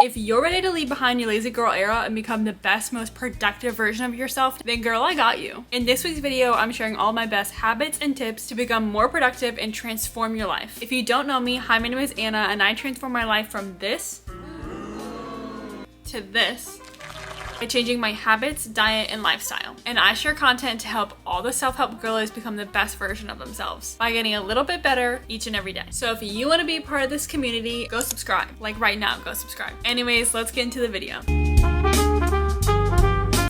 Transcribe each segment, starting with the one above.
If you're ready to leave behind your lazy girl era and become the best, most productive version of yourself, then girl, I got you. In this week's video, I'm sharing all my best habits and tips to become more productive and transform your life. If you don't know me, hi, my name is Anna, and I transform my life from this to this by changing my habits, diet, and lifestyle. And I share content to help all the self-help girlies become the best version of themselves by getting a little bit better each and every day. So if you want to be a part of this community, go subscribe. Like right now, go subscribe. Anyways, let's get into the video.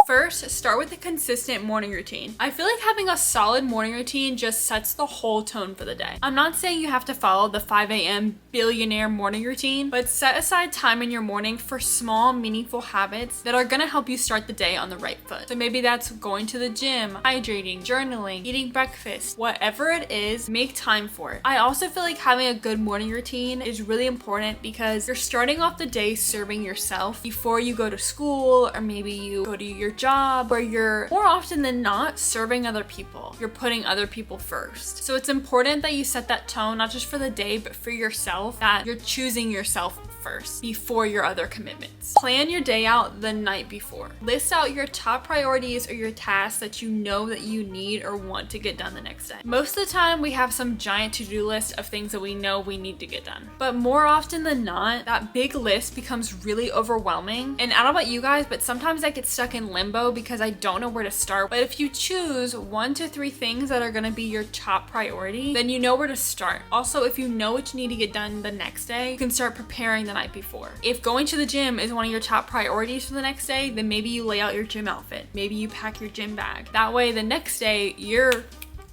First, start with a consistent morning routine. I feel like having a solid morning routine just sets the whole tone for the day. I'm not saying you have to follow the 5 a.m. billionaire morning routine, but set aside time in your morning for small, meaningful habits that are gonna help you start the day on the right foot. So maybe that's going to the gym, hydrating, journaling, eating breakfast, whatever it is, make time for it. I also feel like having a good morning routine is really important because you're starting off the day serving yourself before you go to school, or maybe you go to your job where you're more often than not serving other people. You're putting other people first. So it's important that you set that tone, not just for the day, but for yourself, that you're choosing yourself first before your other commitments. Plan your day out the night before. List out your top priorities or your tasks that you know that you need or want to get done the next day. Most of the time we have some giant to-do list of things that we know we need to get done. But more often than not, that big list becomes really overwhelming. And I don't know about you guys, but sometimes I get stuck in limbo because I don't know where to start. But if you choose 1 to 3 things that are gonna be your top priority, then you know where to start. Also, if you know what you need to get done the next day, you can start preparing the night before. If going to the gym is one of your top priorities for the next day, then maybe you lay out your gym outfit. Maybe you pack your gym bag. That way the next day you're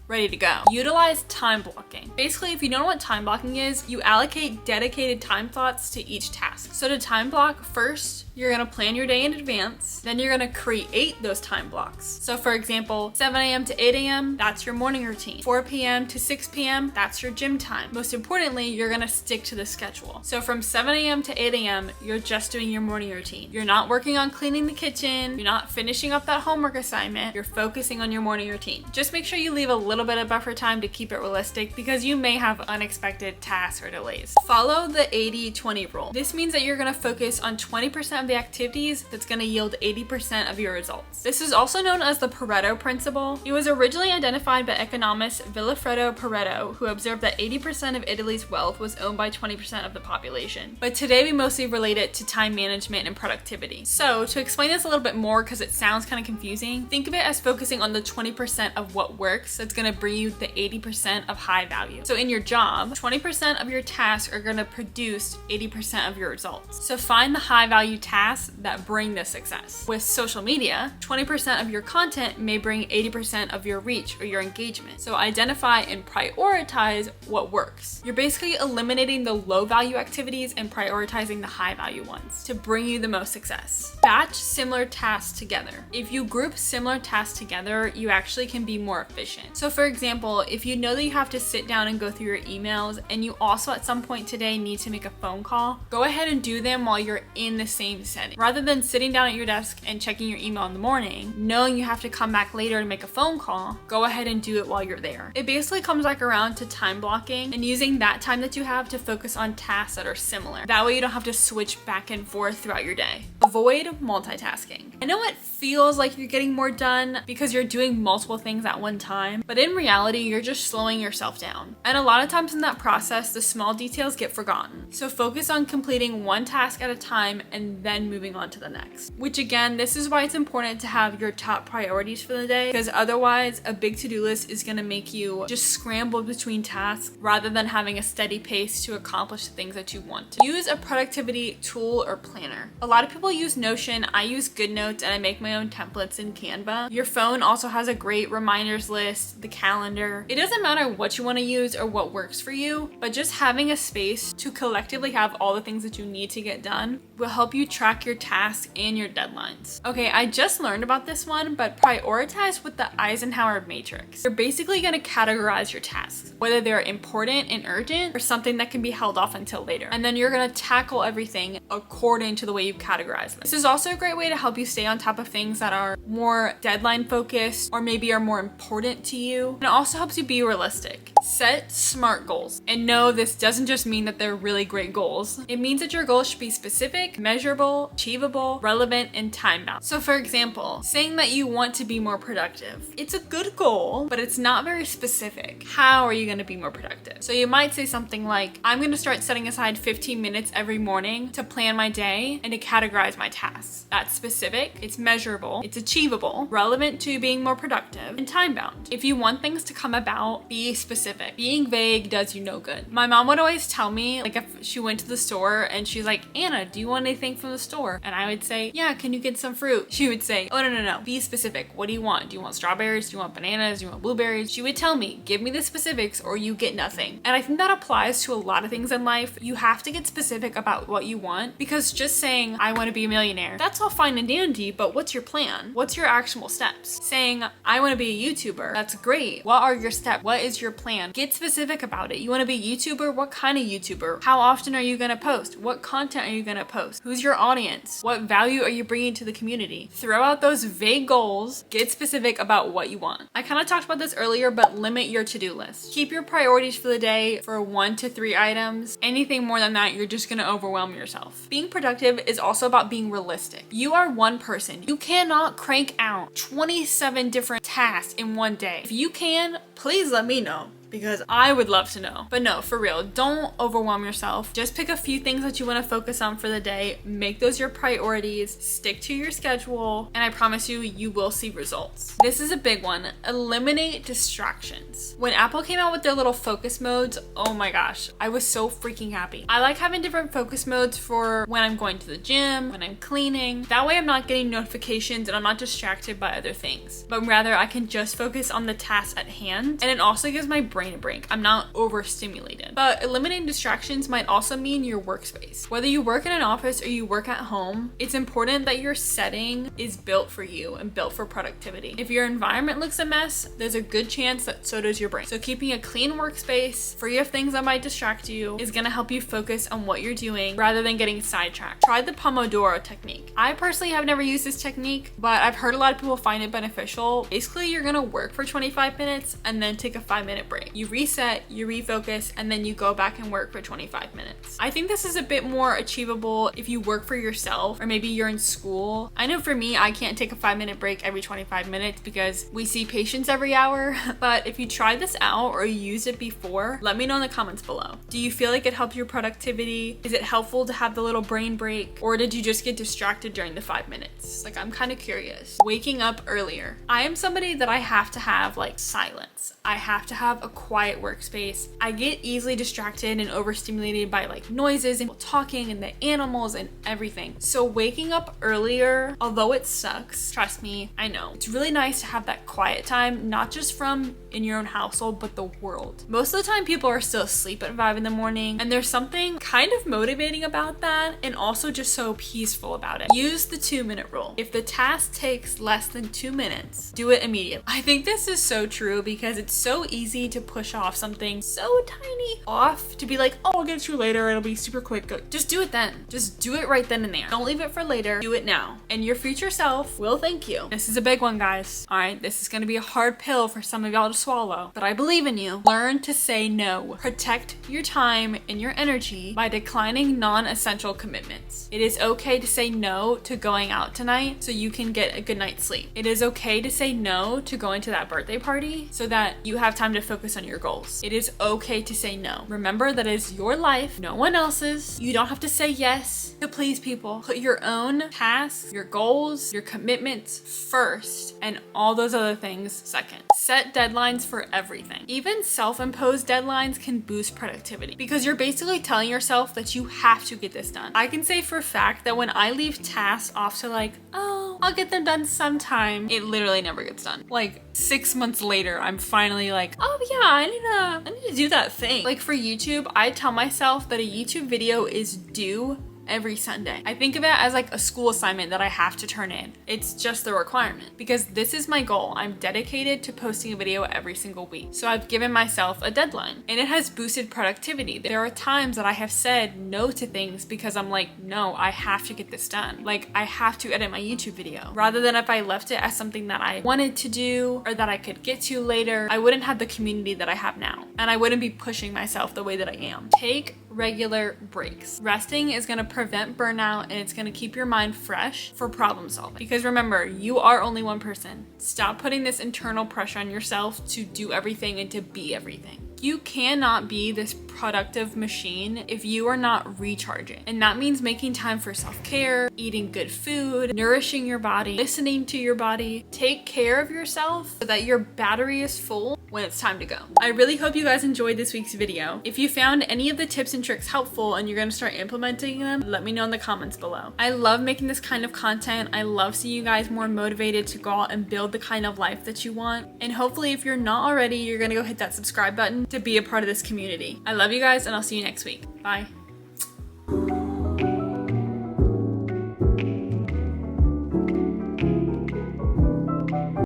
ready to go. Utilize time blocking. Basically, if you don't know what time blocking is, you allocate dedicated time slots to each task. So to time block, first, you're gonna plan your day in advance, then you're gonna create those time blocks. So for example, 7 a.m. to 8 a.m., that's your morning routine. 4 p.m. to 6 p.m., that's your gym time. Most importantly, you're gonna stick to the schedule. So from 7 a.m. to 8 a.m., you're just doing your morning routine. You're not working on cleaning the kitchen, you're not finishing up that homework assignment, you're focusing on your morning routine. Just make sure you leave a little bit of buffer time to keep it realistic because you may have unexpected tasks or delays. Follow the 80-20 rule. This means that you're gonna focus on 20% of the activities that's going to yield 80% of your results. This is also known as the Pareto principle. It was originally identified by economist Vilfredo Pareto, who observed that 80% of Italy's wealth was owned by 20% of the population. But today we mostly relate it to time management and productivity. So to explain this a little bit more, because it sounds kind of confusing, think of it as focusing on the 20% of what works that's going to bring you the 80% of high value. So in your job, 20% of your tasks are going to produce 80% of your results. So find the high value tasks that bring the success. With social media, 20% of your content may bring 80% of your reach or your engagement. So identify and prioritize what works. You're basically eliminating the low value activities and prioritizing the high value ones to bring you the most success. Batch similar tasks together. If you group similar tasks together, you actually can be more efficient. So for example, if you know that you have to sit down and go through your emails and you also at some point today need to make a phone call, go ahead and do them while you're in the same setting. Rather than sitting down at your desk and checking your email in the morning, knowing you have to come back later to make a phone call, go ahead and do it while you're there. It basically comes back around to time blocking and using that time that you have to focus on tasks that are similar. That way you don't have to switch back and forth throughout your day. Avoid multitasking. I know it feels like you're getting more done because you're doing multiple things at one time, but in reality, you're just slowing yourself down. And a lot of times in that process, the small details get forgotten. So focus on completing one task at a time and then moving on to the next. Which again, this is why it's important to have your top priorities for the day, because otherwise a big to-do list is gonna make you just scramble between tasks rather than having a steady pace to accomplish the things that you want to. Use a productivity tool or planner. A lot of people use Notion. I use GoodNotes and I make my own templates in Canva. Your phone also has a great reminders list, the calendar. It doesn't matter what you want to use or what works for you, but just having a space to collectively have all the things that you need to get done will help you track track your tasks and your deadlines. Okay, I just learned about this one, but prioritize with the Eisenhower Matrix. You're basically going to categorize your tasks, whether they're important and urgent or something that can be held off until later. And then you're going to tackle everything according to the way you've categorized them. This is also a great way to help you stay on top of things that are more deadline focused or maybe are more important to you. And it also helps you be realistic. Set SMART goals. And no, this doesn't just mean that they're really great goals. It means that your goals should be specific, measurable, achievable, relevant, and time-bound. So for example, saying that you want to be more productive. It's a good goal, but it's not very specific. How are you going to be more productive? So you might say something like, I'm going to start setting aside 15 minutes every morning to plan my day and to categorize my tasks. That's specific, it's measurable, it's achievable, relevant to being more productive, and time-bound. If you want things to come about, be specific. Being vague does you no good. My mom would always tell me, like if she went to the store and she's like, Anna, do you want anything from the store? And I would say, yeah, can you get some fruit? She would say, oh, no. Be specific. What do you want? Do you want strawberries? Do you want bananas? Do you want blueberries? She would tell me, give me the specifics or you get nothing. And I think that applies to a lot of things in life. You have to get specific about what you want, because just saying, I want to be a millionaire, that's all fine and dandy, but what's your plan? What's your actionable steps? Saying, I want to be a YouTuber, that's great. What are your steps? What is your plan? Get specific about it. You want to be a YouTuber? What kind of YouTuber? How often are you going to post? What content are you going to post? Who's your audience? What value are you bringing to the community? Throw out those vague goals. Get specific about what you want. I kind of talked about this earlier, but limit your to-do list. Keep your priorities for the day for 1 to 3 items. Anything more than that, you're just going to overwhelm yourself. Being productive is also about being realistic. You are one person. You cannot crank out 27 different tasks in one day. If you can, please let me know, because I would love to know. But no, for real, don't overwhelm yourself. Just pick a few things that you want to focus on for the day. Make those your priorities. Stick to your schedule, and I promise you, you will see results. This is a big one. Eliminate distractions. When Apple came out with their little focus modes, oh my gosh, I was so freaking happy. I like having different focus modes for when I'm going to the gym, when I'm cleaning. That way I'm not getting notifications and I'm not distracted by other things, but rather I can just focus on the task at hand. And it also gives my brain a break. I'm not overstimulated. But eliminating distractions might also mean your workspace. Whether you work in an office or you work at home, it's important that your setting is built for you and built for productivity. If your environment looks a mess, there's a good chance that so does your brain. So keeping a clean workspace, free of things that might distract you, is gonna help you focus on what you're doing rather than getting sidetracked. Try the Pomodoro technique. I personally have never used this technique, but I've heard a lot of people find it beneficial. Basically, you're gonna work for 25 minutes and then take a 5-minute break. You reset, you refocus, and then you go back and work for 25 minutes. I think this is a bit more achievable if you work for yourself or maybe you're in school. I know for me, I can't take a 5-minute break every 25 minutes because we see patients every hour. But if you tried this out or you used it before, let me know in the comments below. Do you feel like it helped your productivity? Is it helpful to have the little brain break? Or did you just get distracted during the 5 minutes? Like, I'm kind of curious. Waking up earlier. I am somebody that I have to have like silence. I have to have a quiet workspace. I get easily distracted and overstimulated by like noises and talking and the animals and everything. So waking up earlier, although it sucks, trust me, I know, it's really nice to have that quiet time, not just from in your own household, but the world. Most of the time people are still asleep at 5 in the morning, and there's something kind of motivating about that and also just so peaceful about it. Use the 2-minute rule. If the task takes less than 2 minutes, do it immediately. I think this is so true because it's so easy to push off something so tiny off to be like, oh, I'll get to you later, it'll be super quick. Just do it then. Just do it right then and there. Don't leave it for later. Do it now. And your future self will thank you. This is a big one, guys. All right, this is gonna be a hard pill for some of y'all to swallow, but I believe in you. Learn to say no. Protect your time and your energy by declining non-essential commitments. It is okay to say no to going out tonight so you can get a good night's sleep. It is okay to say no to going to that birthday party so that you have time to focus on your goals. It is okay to say no. Remember that is your life, no one else's. You don't have to say yes to please people. Put your own tasks, your goals, your commitments first, and all those other things second. Set deadlines for everything. Even self-imposed deadlines can boost productivity because you're basically telling yourself that you have to get this done. I can say for a fact that when I leave tasks off to like, oh, I'll get them done sometime, it literally never gets done. Like 6 months later, I'm finally like, oh yeah, I need to do that thing. Like for YouTube, I tell myself that a YouTube video is due every Sunday. I think of it as like a school assignment that I have to turn in. It's just the requirement because this is my goal. I'm dedicated to posting a video every single week. So I've given myself a deadline and it has boosted productivity. There are times that I have said no to things because I'm like, no, I have to get this done. Like I have to edit my YouTube video. Rather than if I left it as something that I wanted to do or that I could get to later, I wouldn't have the community that I have now. And I wouldn't be pushing myself the way that I am. Take regular breaks. Resting is going to prevent burnout and it's going to keep your mind fresh for problem solving. Because remember, you are only one person. Stop putting this internal pressure on yourself to do everything and to be everything. You cannot be this productive machine if you are not recharging. And that means making time for self-care, eating good food, nourishing your body, listening to your body. Take care of yourself so that your battery is full when it's time to go. I really hope you guys enjoyed this week's video. If you found any of the tips and tricks helpful and you're gonna start implementing them, let me know in the comments below. I love making this kind of content. I love seeing you guys more motivated to go out and build the kind of life that you want. And hopefully if you're not already, you're gonna go hit that subscribe button to be a part of this community. I love you guys and I'll see you next week. Bye.